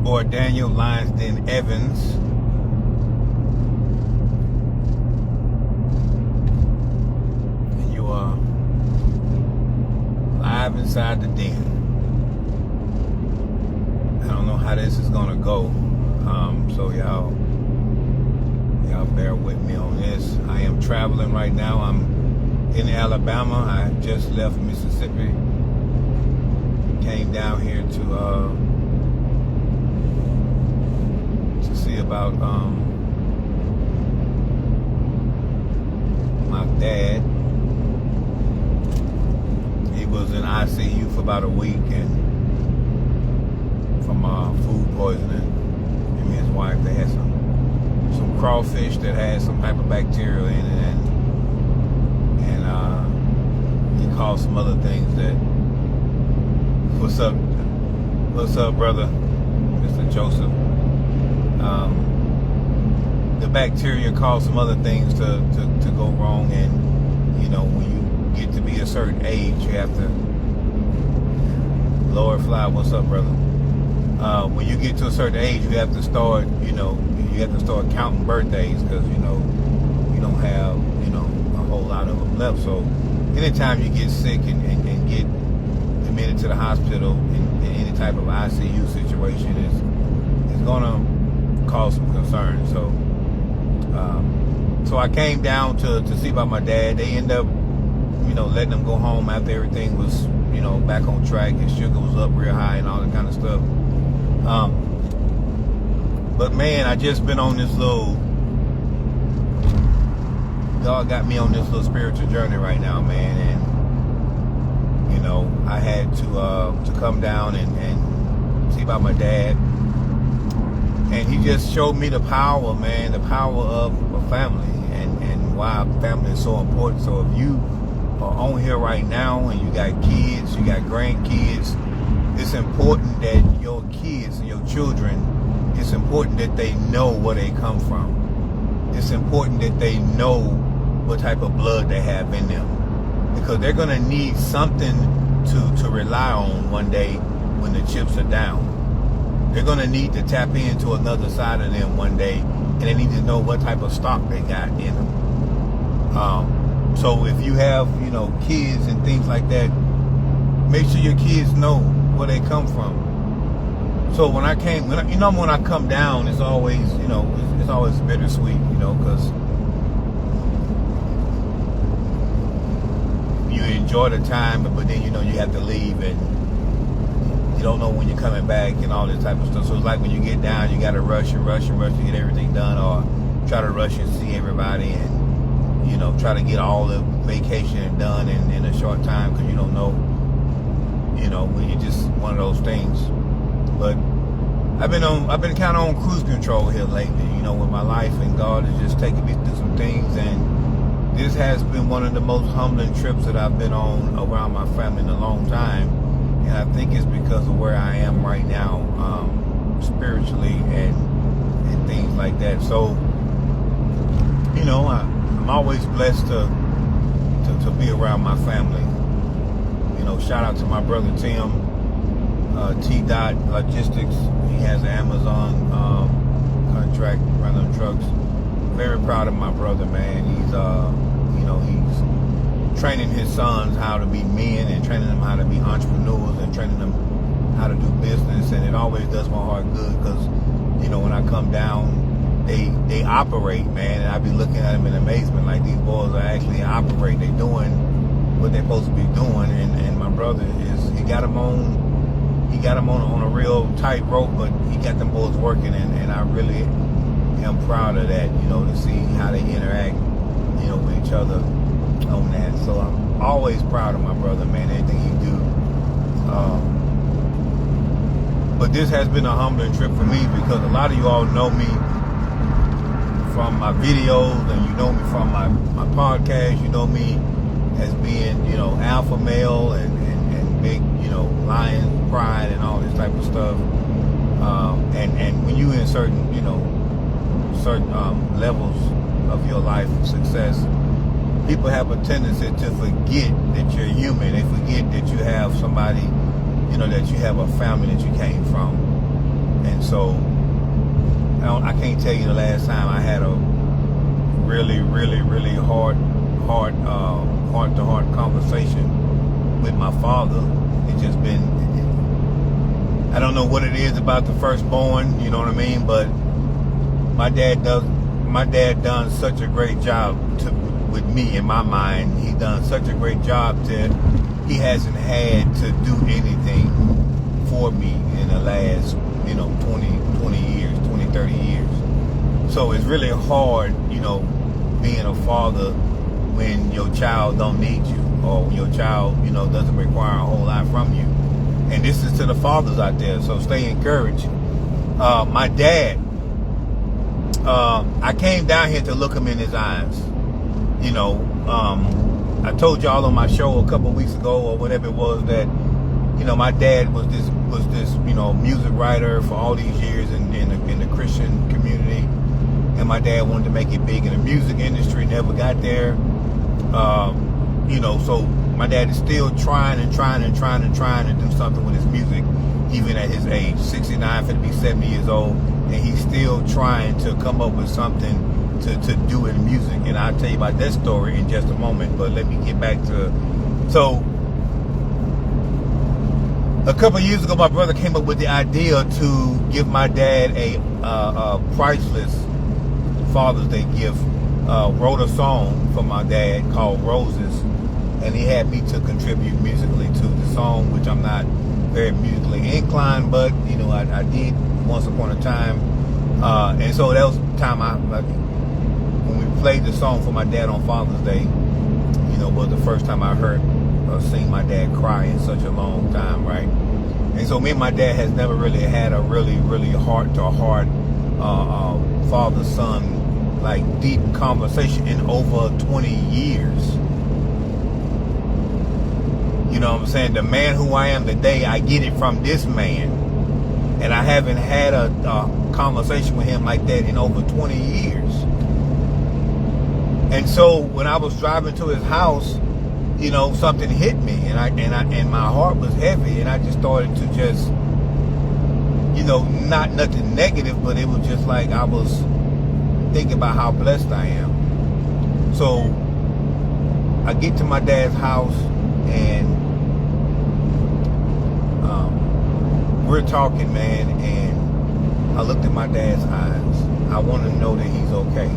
boy Daniel Lyonsden Evans. And you are live inside the den. I don't know how this is gonna go. So y'all bear with me on this. I am traveling right now. I'm in Alabama. I just left Mississippi. Came down here to see about my dad. He was in ICU for about a week and from food poisoning. Him and his wife, they had some crawfish that had some type of bacteria in it, and he caught some other things that. What's up, brother, Mr. Joseph? The bacteria caused some other things to go wrong, and you know, when you get to be a certain age, you have to. Lord Fly, what's up, brother? When you get to a certain age, you have to start, counting birthdays, because you don't have a whole lot of them left. So anytime you get sick and get admitted to the hospital in any type of ICU situation, is gonna cause some concern. So I came down to see about my dad. They end up letting him go home after everything was back on track. His sugar was up real high and all that kind of stuff. But man, I just been on this God got me on this little spiritual journey right now, man, and I had to come down and see about my dad, and he just showed me the power, man, the power of a family, and why family is so important. So if you are on here right now and you got kids, you got grandkids, it's important that your kids and your children, it's important that they know where they come from. It's important that they know what type of blood they have in them, because they're going to need something to rely on one day when the chips are down. They're going to need to tap into another side of them one day, and they need to know what type of stock they got in them. So if you have, kids and things like that, make sure your kids know where they come from. So when I come down, it's always, it's always bittersweet, because you enjoy the time, but then, you have to leave, and you don't know when you're coming back and all this type of stuff. So it's like when you get down, you got to rush to get everything done, or try to rush and see everybody, and, try to get all the vacation done in a short time, because you don't know, when you just one of those things. But I've been kind of on cruise control here lately, with my life, and God is just taking me through some things, and this has been one of the most humbling trips that I've been on around my family in a long time, and I think it's because of where I am right now, spiritually and things like that. So, I'm always blessed to be around my family. Shout out to my brother Tim, T-Dot Logistics. He has an Amazon contract running trucks. Very proud of my brother, man. He's he's training his sons how to be men, and training them how to be entrepreneurs, and training them how to do business. And it always does my heart good, because when I come down, they operate, man, and I be looking at them in amazement, like these boys are actually operating. They doing what they're supposed to be doing, and my brother he got them on a real tight rope, but he got them boys working, and I really am proud of that, to see how they interact, with each other on that. So I'm always proud of my brother, man, anything he do. But this has been a humbling trip for me, because a lot of you all know me from my videos, and you know me from my podcast. You know me as being, alpha male and big, lion pride and all this type of stuff. And when you in certain levels of your life success, people have a tendency to forget that you're human. They forget that you have somebody, that you have a family that you came from. And so I can't tell you the last time I had a really heart-to-heart conversation with my father. It's just been, I don't know what it is about the firstborn, you know what I mean, but my dad done such a great job with me. In my mind, he done such a great job that he hasn't had to do anything for me in the last 30 years. So it's really hard, being a father when your child don't need you, or when your child, doesn't require a whole lot from you. And this is to the fathers out there, so stay encouraged. My dad, I came down here to look him in his eyes. I told y'all on my show a couple weeks ago, or whatever it was, that my dad was this music writer for all these years in the Christian community, and my dad wanted to make it big in the music industry, never got there. So my dad is still trying to do something with his music, even at his age, 69, 50, 70 years old, and he's still trying to come up with something to do in music. And I'll tell you about that story in just a moment, but let me get back to, so a couple of years ago, my brother came up with the idea to give my dad a priceless Father's Day gift. Wrote a song for my dad called Roses, and he had me to contribute musically to the song, which I'm not very musically inclined, but I did once upon a time. And so that was the time when we played the song for my dad on Father's Day, was the first time I heard seen my dad cry in such a long time, right? And so me and my dad has never really had a really heart-to-heart father-son like deep conversation in over 20 years. You know what I'm saying? The man who I am today, I get it from this man, and I haven't had a conversation with him like that in over 20 years. And so when I was driving to his house, something hit me, and my heart was heavy, and I just started to just, not nothing negative, but it was just like I was thinking about how blessed I am. So I get to my dad's house, and we're talking, man, and I looked at my dad's eyes. I want to know that he's okay,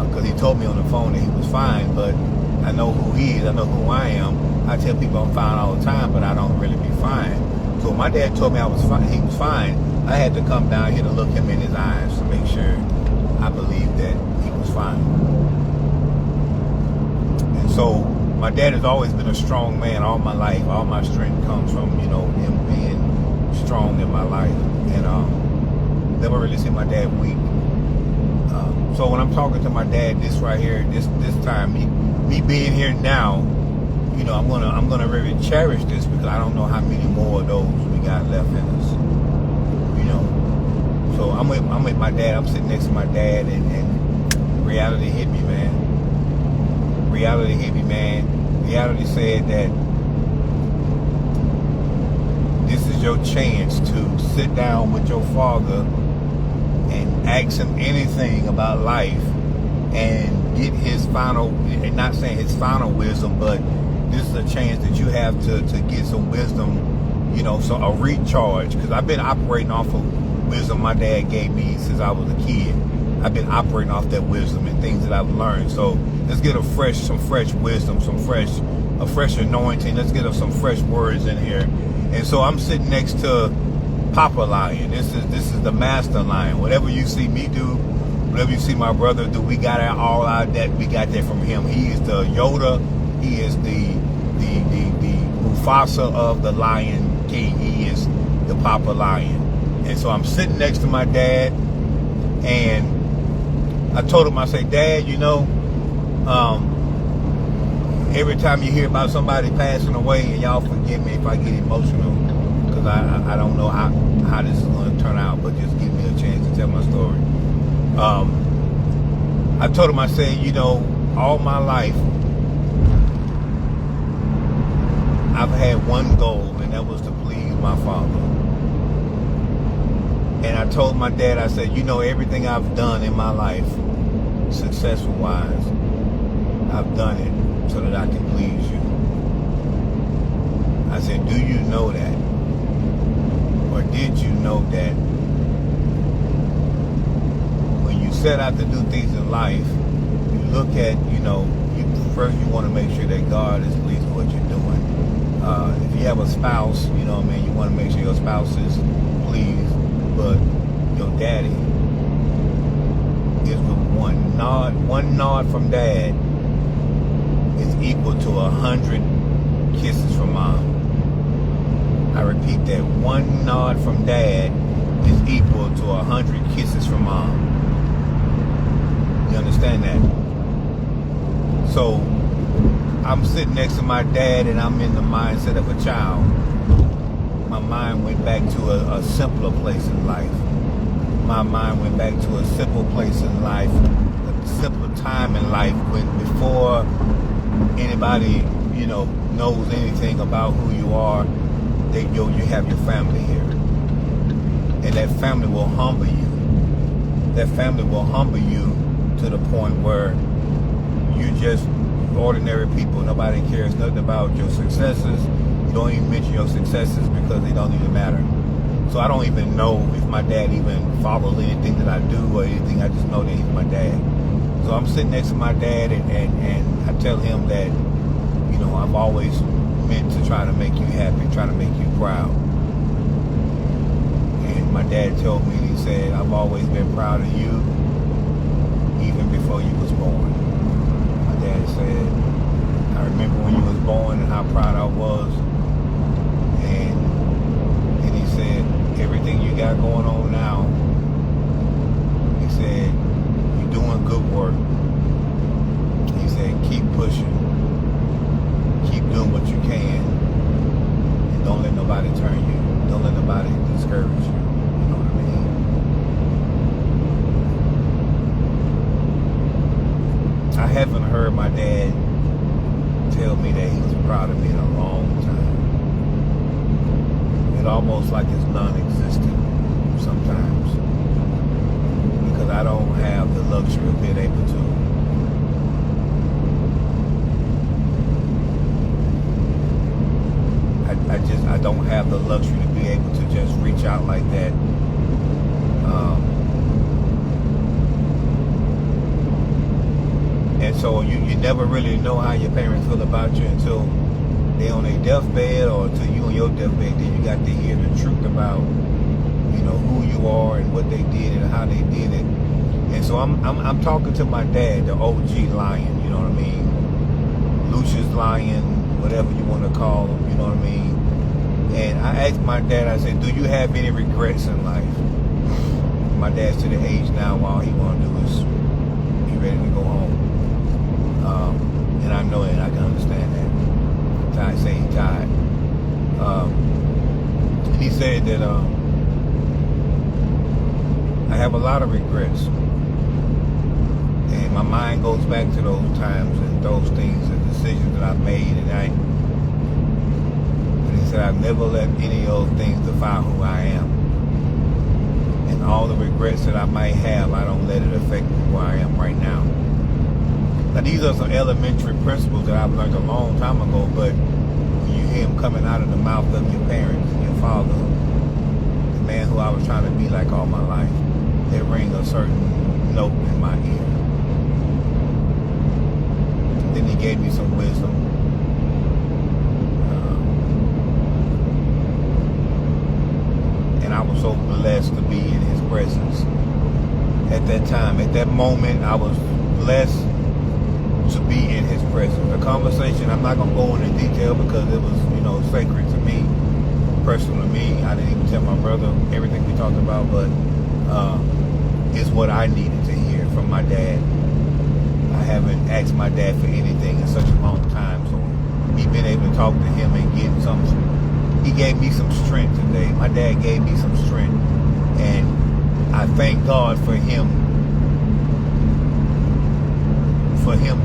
because he told me on the phone that he was fine, but I know who he is. I know who I am. I tell people I'm fine all the time, but I don't really be fine. So my dad told me I was fine. He was fine. I had to come down here to look him in his eyes to make sure I believed that he was fine. And so my dad has always been a strong man all my life. All my strength comes from him being strong in my life, and never really seen my dad weak. So when I'm talking to my dad, this right here, this time, me being here now, I'm gonna really cherish this, because I don't know how many more of those we got left in us. So I'm with my dad. I'm sitting next to my dad, and reality hit me, man. Reality hit me, man. Reality said that this is your chance to sit down with your father and ask him anything about life and get his final, and not saying his final wisdom, but this is a chance that you have to get some wisdom, so a recharge, because I've been operating off of wisdom my dad gave me since I was a kid. I've been operating off that wisdom and things that I've learned. So let's get some fresh wisdom, a fresh anointing. Let's get some fresh words in here. And so I'm sitting next to Papa Lion. This is the master lion. Whatever you see me do, whatever you see my brother do, we got all our that we got that from him. He is the Yoda. He is the Mufasa of the Lion King. He is the Papa Lion. And so I'm sitting next to my dad, and I told him, I say, Dad, every time you hear about somebody passing away, and y'all forgive me if I get emotional, because I don't know how this is going to turn out, but just give me a chance to tell my story. I told him, I said, all my life, I've had one goal, and that was to please my father. And I told my dad, I said, you know, everything I've done in my life, successful wise, I've done it so that I can please you. I said, do you know that? Or did you know that when you set out to do things in life, you look at, you know, first you want to make sure that God is pleased with what you're doing. If you have a spouse, you know what I mean, you want to make sure your spouse is pleased, but your daddy is with one nod. One nod from dad is equal to 100 kisses from mom. I repeat that, one nod from dad is equal to 100 kisses from mom. You understand that? So I'm sitting next to my dad and I'm in the mindset of a child. My mind went back to a simpler place in life. My mind went back to a simple place in life, a simpler time in life when before anybody, you know, knows anything about who you are, you have your family here. And that family will humble you. That family will humble you to the point where you just ordinary people. Nobody cares nothing about your successes. You don't even mention your successes because they don't even matter. So I don't even know if my dad even follows anything that I do or anything. I just know that he's my dad. So I'm sitting next to my dad and I tell him that, you know, I've always meant to try to make you happy, try to make you proud. And my dad told me, he said, I've always been proud of you even before you was born. My dad said, I remember when you was born and how proud I was. And he said, everything you got going on now, he said, you're doing good work. He said, keep pushing. Keep doing what you can. And don't let nobody turn you. Don't let nobody discourage you. You know what I mean? I haven't heard my dad tell me that he was proud of me in a long time. It's almost like it's non-existent sometimes. Because I don't have the luxury of being able to. I don't have the luxury to be able to just reach out like that. And so you never really know how your parents feel about you until they on their deathbed or until you on your deathbed. Then you got to hear the truth about, you know, who you are and what they did and how they did it. And so I'm talking to my dad, the OG Lion, you know what I mean? Lucius Lion, whatever you want to call him, you know what I mean? And I asked my dad, I said, do you have any regrets in life? My dad's to the age now where all he want to do is be ready to go home. And I know that, I can understand that. Ty say he tired. And he said that I have a lot of regrets. And my mind goes back to those times and those things and decisions that I've made. And he said, I've never let any of those things define who I am. And all the regrets that I might have, I don't let it affect who I am right now. Now, these are some elementary principles that I've learned a long time ago, but when you hear them coming out of the mouth of your parents and your father, the man who I was trying to be like all my life, they ring a certain note in my ear. Then he gave me some wisdom. And I was so blessed to be in his presence. At that time, at that moment, I was blessed to be in his presence. The conversation, I'm not going to go into detail because it was, you know, sacred to me, personal to me. I didn't even tell my brother everything we talked about, but it's what I needed to hear from my dad. I haven't asked my dad for anything in such a long time, so me being able to talk to him and get some, he gave me some strength today. My dad gave me some strength, and I thank God for him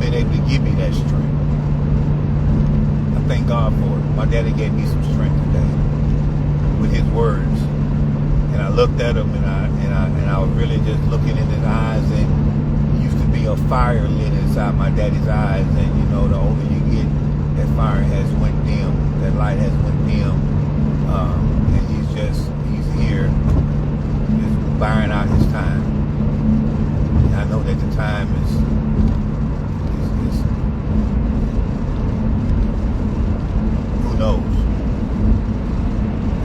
being able to give me that strength. I thank God for it. My daddy gave me some strength today with his words. And I looked at him, and I was really just looking in his eyes, and it used to be a fire lit inside my daddy's eyes. And you know, the older you get, that fire has went dim, that light has went dim, and he's here, just buying out his time. And I know that the time is who knows.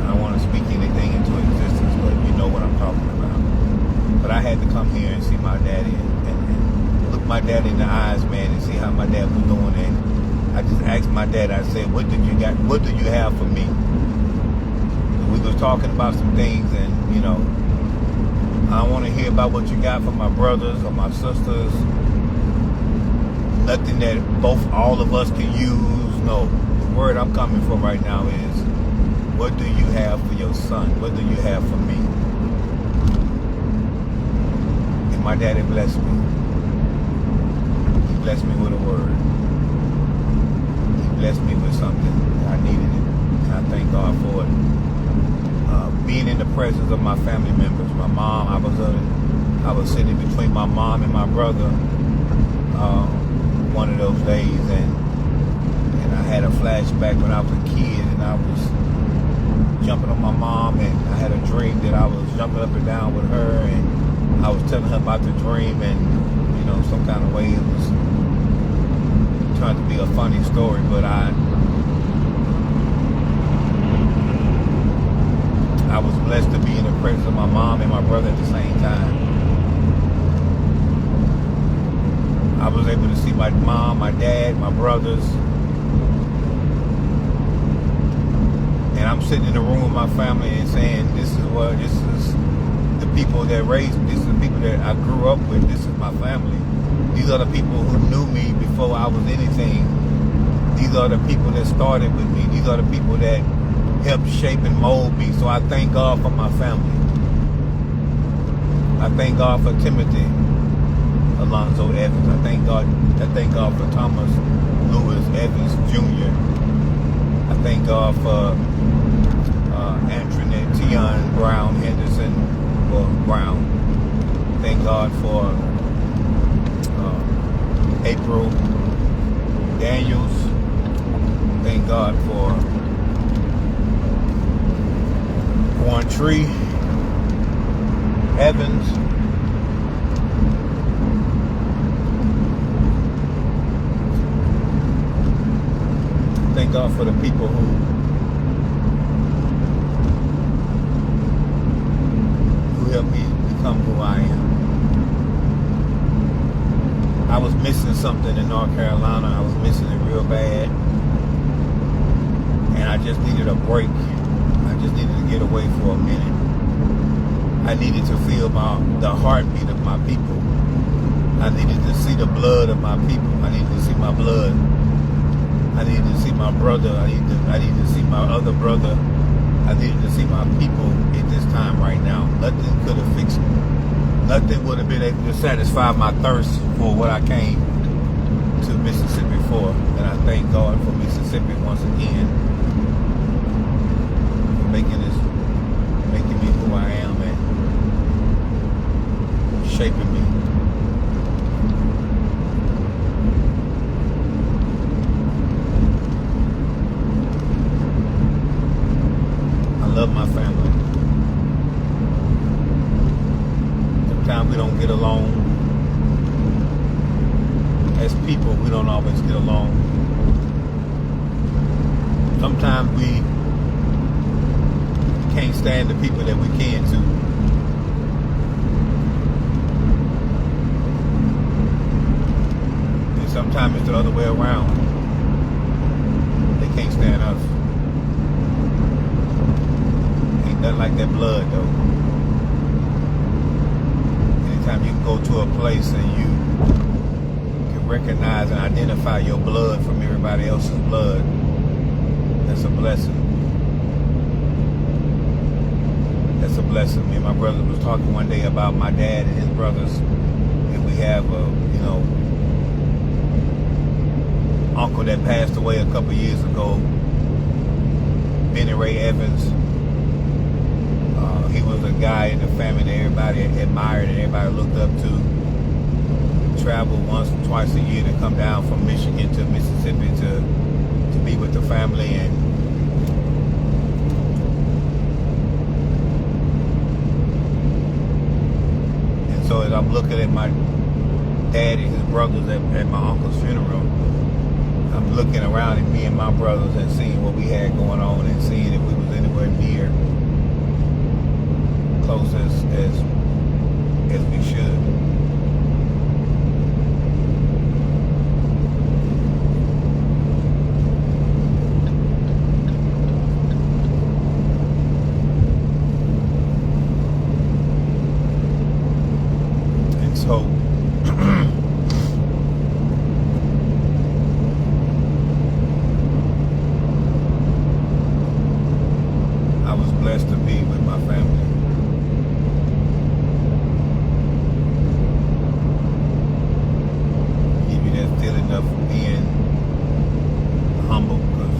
I don't want to speak anything into existence, but you know what I'm talking about. But I had to come here and see my daddy and look my daddy in the eyes, man, and see how my dad was doing. And I just asked my dad, I said, what do you have for me? And we was talking about some things, and you know, I don't want to hear about what you got from my brothers or my sisters. Nothing that all of us can use. No, the word I'm coming from right now is, what do you have for your son? What do you have for me? And my daddy blessed me. He blessed me with a word. He blessed me with something. I needed it. And I thank God for it. Being in the presence of my family members. My mom, I was sitting between my mom and my brother one of those days, and I had a flashback when I was a kid, and I was jumping on my mom, and I had a dream that I was jumping up and down with her, and I was telling her about the dream, and you know, some kind of way it was trying to be a funny story, but I was blessed to be in the presence of my mom and my brother at the same time. I was able to see my mom, my dad, my brothers. And I'm sitting in the room with my family and saying, this is the people that raised me. This is the people that I grew up with. This is my family. These are the people who knew me before I was anything. These are the people that started with me. These are the people that helped shape and mold me. So I thank God for my family. I thank God for Timothy Alonzo Evans. I thank God for Thomas Lewis Evans Jr. I thank God for Antoinette Tion Brown Henderson Brown. Thank God for April Daniels. Thank God for Juan Tree Evans. Thank God for the people who helped me become who I am. I was missing something in North Carolina. I was missing it real bad. And I just needed a break. I just needed to get away for a minute. I needed to feel the heartbeat of my people. I needed to see the blood of my people. I needed to see my blood. I needed to see my brother. I needed to see my other brother. I needed to see my people at this time right now. Nothing could have fixed it. Nothing would have been able to satisfy my thirst for what I came to Mississippi for. And I thank God for Mississippi once again, for making me who I am and shaping me. I love my family. Sometimes we don't get along. As people, we don't always get along. Sometimes we can't stand the people that we can to. And sometimes it's the other way around. They can't stand us. Ain't nothing like that blood, though. Anytime you can go to a place and you can recognize and identify your blood from everybody else's blood, that's a blessing. That's a blessing. Me and my brother was talking one day about my dad and his brothers, and we have a, uncle that passed away a couple years ago, Benny Ray Evans. He was a guy in the family that everybody admired and everybody looked up to. Travel once or twice a year to come down from Michigan to Mississippi to be with the family. And so as I'm looking at my dad and his brothers at my uncle's funeral, I'm looking around at me and my brothers and seeing what we had going on and seeing if we was anywhere near close as we should. And so I was blessed to be with my family. Give you that feeling of being humble because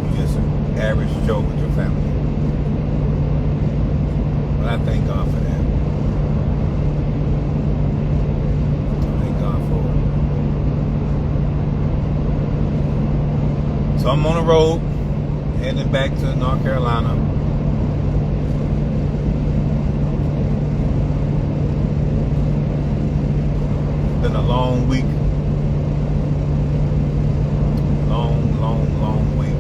you're just an average Joe with your family. But I thank God for that. I thank God for it. So I'm on the road, heading back to North Carolina. Been a long week. Long week.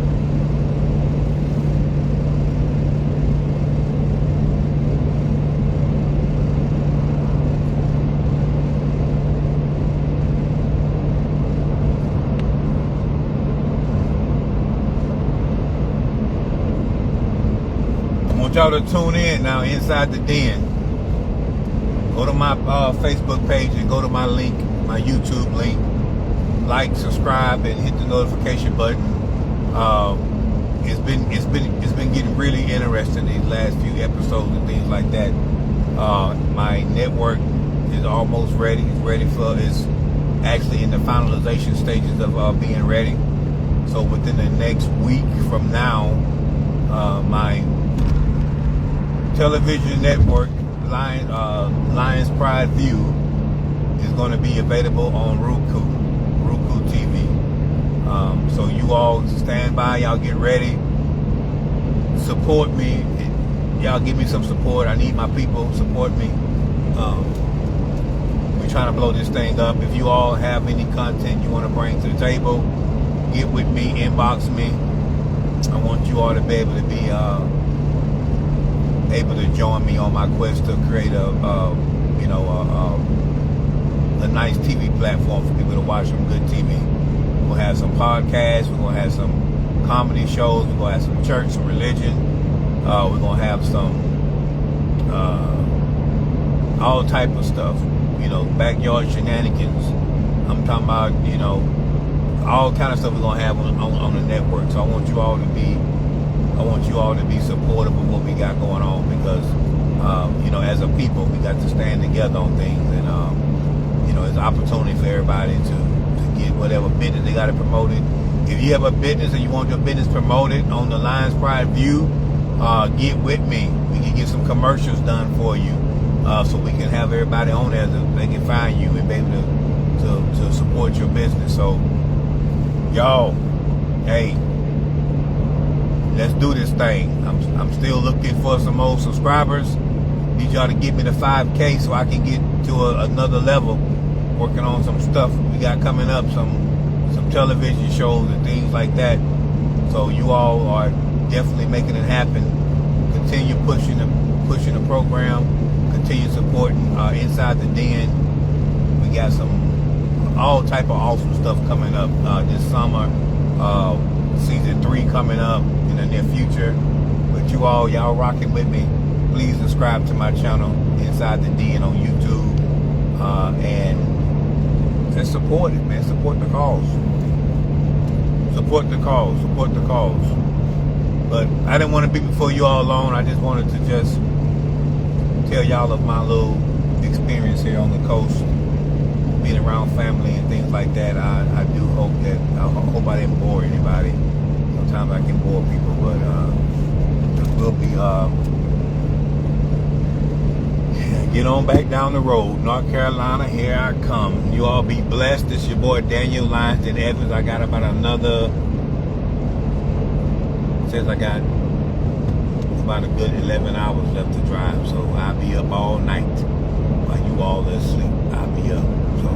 I want y'all to tune in now Inside the Den. Go to my Facebook page and go to my link, my YouTube link. Like, subscribe, and hit the notification button. It's been getting really interesting these last few episodes and things like that. My network is almost ready. It's actually in the finalization stages of being ready. So within the next week from now, my television network, Lions Pride View, is going to be available on Roku TV. So you all stand by, y'all get ready, support me, y'all give me some support. I need my people, support me. We're trying to blow this thing up. If you all have any content you want to bring to the table, get with me, inbox me. I want you all to be able to be able to join me on my quest to create a nice TV platform for people to watch some good TV. We're gonna have some podcasts. We're gonna have some comedy shows. We're gonna have some church, some religion. We're gonna have some all type of stuff. Backyard shenanigans. I'm talking about all kind of stuff we're gonna have on the network. So I want you all to be supportive of what we got going on because as a people we got to stand together on things and it's an opportunity for everybody to get whatever business they got to promote it. If you have a business and you want your business promoted on the Lions Pride View, get with me. We can get some commercials done for you so we can have everybody on there so they can find you and be able to support your business. So y'all, hey, let's do this thing. I'm still looking for some more subscribers. Need y'all to get me to 5K so I can get to another level. Working on some stuff we got coming up, some television shows and things like that. So you all are definitely making it happen. Continue pushing the program. Continue supporting Inside the Den. We got some all type of awesome stuff coming up this summer. Season 3 coming up in the near future. But y'all rocking with me. Please subscribe to my channel Inside the Den on YouTube and support it, man. Support the cause. Support the cause. But I didn't want to be before you all alone. I just wanted to just tell y'all of my little experience here on the coast, being around family and things like that. I hope I didn't bore anybody. Sometimes I can bore people, but we'll be get on back down the road. North Carolina, here I come. You all be blessed. This your boy Daniel Lyonston Evans. I got about another, says I got about a good 11 hours left to drive. So I'll be up all night while you all are asleep. I'll be up. So